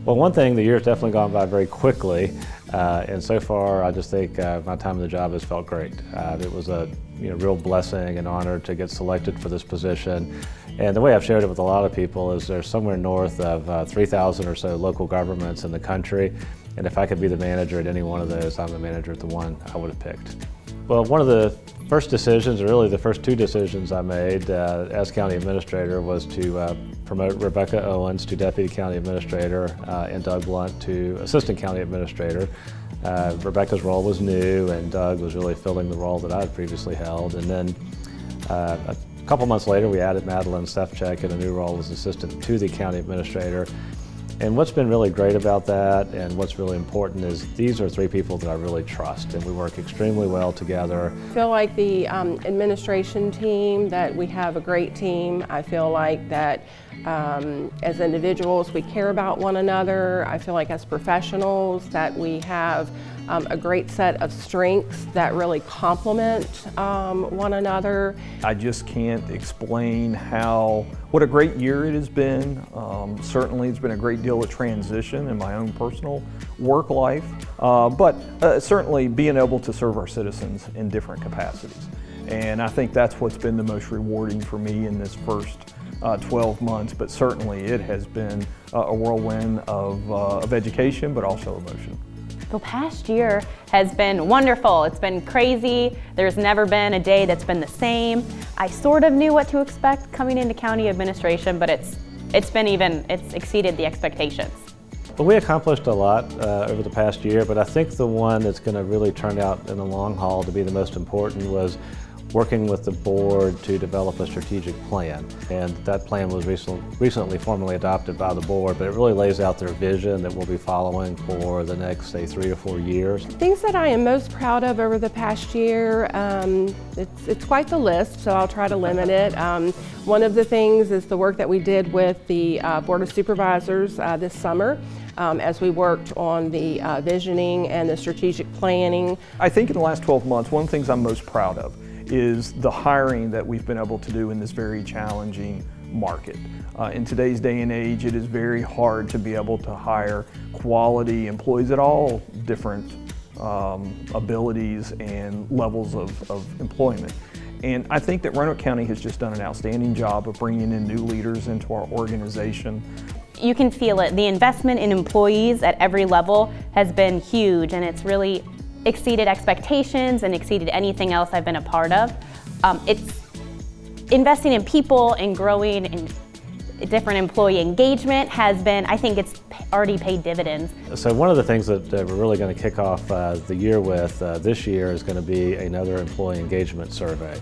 Well, one thing, the year's definitely gone by very quickly, and so far I just think my time in the job has felt great. It was a real blessing and honor to get selected for this position. And the way I've shared it with a lot of people is there's somewhere north of 3,000 or so local governments in the country, and if I could be the manager at any one of those, I'm the manager at the one I would have picked. Well, one of the first decisions, or really the first two decisions I made as county administrator, was to promote Rebecca Owens to deputy county administrator and Doug Blunt to assistant county administrator. Rebecca's role was new, and Doug was really filling the role that I had previously held. And then a couple months later, we added Madeline Stefchek in a new role as assistant to the county administrator. And what's been really great about that, and what's really important, is these are three people that I really trust, and we work extremely well together. I feel like the administration team, that we have a great team. I feel like that as individuals we care about one another. I feel like as professionals that we have a great set of strengths that really complement one another. I just can't explain what a great year it has been. Certainly it's been a great deal of transition in my own personal work life, but certainly being able to serve our citizens in different capacities. And I think that's what's been the most rewarding for me in this first 12 months, but certainly it has been a whirlwind of education, but also emotion. The past year has been wonderful. It's been crazy. There's never been a day that's been the same. I sort of knew what to expect coming into county administration, but it's exceeded the expectations. Well, we accomplished a lot over the past year, but I think the one that's going to really turn out in the long haul to be the most important was working with the board to develop a strategic plan. And that plan was recently formally adopted by the board, but it really lays out their vision that we'll be following for the next, say, 3 to 4 years. Things that I am most proud of over the past year, it's quite the list, so I'll try to limit it. One of the things is the work that we did with the Board of Supervisors this summer. As we worked on the visioning and the strategic planning. I think in the last 12 months, one of the things I'm most proud of is the hiring that we've been able to do in this very challenging market. In today's day and age, it is very hard to be able to hire quality employees at all different abilities and levels of employment. And I think that Roanoke County has just done an outstanding job of bringing in new leaders into our organization. You can feel it. The investment in employees at every level has been huge, and it's really exceeded expectations and exceeded anything else I've been a part of. It's investing in people and growing in different employee engagement has been, I think it's already paid dividends. So one of the things that we're really going to kick off the year with this year is going to be another employee engagement survey.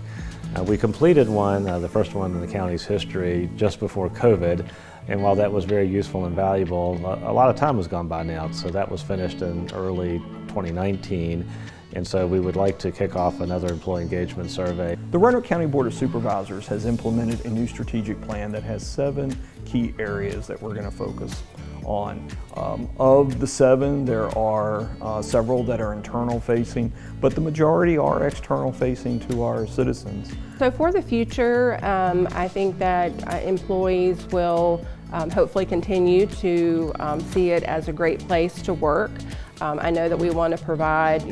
We completed one, the first one in the county's history, just before COVID. And while that was very useful and valuable, a lot of time has gone by now. So that was finished in early 2019. And so we would like to kick off another employee engagement survey. The Roanoke County Board of Supervisors has implemented a new strategic plan that has 7 key areas that we're going to focus on. Of the 7, there are several that are internal facing, but the majority are external facing to our citizens. So for the future, I think that employees will hopefully continue to see it as a great place to work. I know that we want to provide,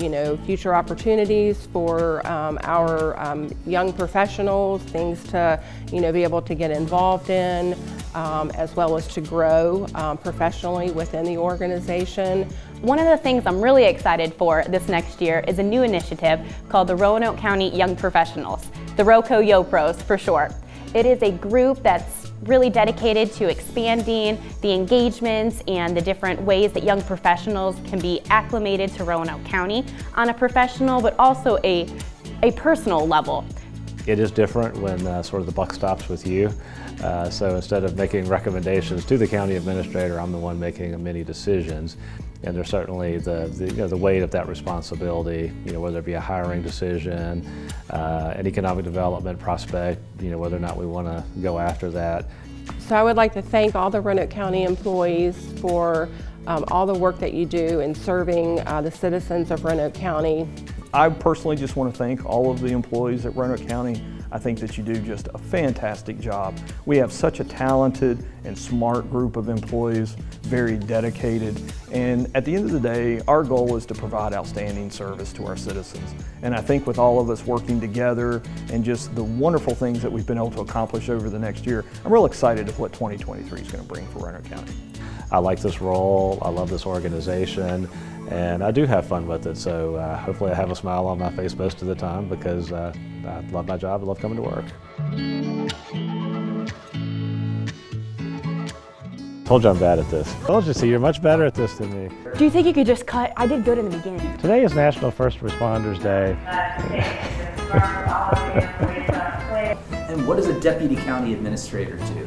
future opportunities for our young professionals, things to, be able to get involved in, as well as to grow professionally within the organization. One of the things I'm really excited for this next year is a new initiative called the Roanoke County Young Professionals, the RoCo Pros for short. It is a group that's really dedicated to expanding the engagements and the different ways that young professionals can be acclimated to Roanoke County on a professional but also a personal level. It is different when sort of the buck stops with you. So instead of making recommendations to the county administrator, I'm the one making many decisions. And there's certainly the weight of that responsibility, whether it be a hiring decision, an economic development prospect, whether or not we want to go after that. So I would like to thank all the Roanoke County employees for all the work that you do in serving the citizens of Roanoke County. I personally just want to thank all of the employees at Roanoke County. I think that you do just a fantastic job. We have such a talented and smart group of employees, very dedicated, and at the end of the day, our goal is to provide outstanding service to our citizens. And I think with all of us working together and just the wonderful things that we've been able to accomplish over the next year, I'm real excited of what 2023 is going to bring for Roanoke County. I like this role, I love this organization, and I do have fun with it, so hopefully I have a smile on my face most of the time because I love my job, I love coming to work. Told you I'm bad at this. Told you, see, you're much better at this than me. Do you think you could just cut? I did good in the beginning. Today is National First Responders Day. And what does a deputy county administrator do?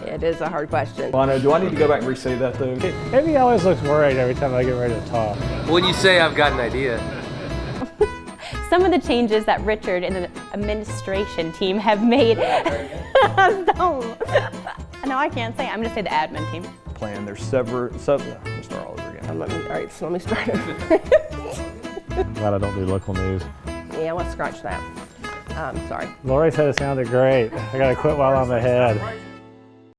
It is a hard question. Bono, do I need to go back and re-say that though? Amy always looks worried every time I get ready to talk. When you say I've got an idea. Some of the changes that Richard and the administration team have made. No, I can't say. I'm going to say the admin team. Plan. There's several. Let me start all over again. All right, so let me start over. Glad I don't do local news. Yeah, let's scratch that. Sorry. Lori said it sounded great. I gotta quit while I'm ahead.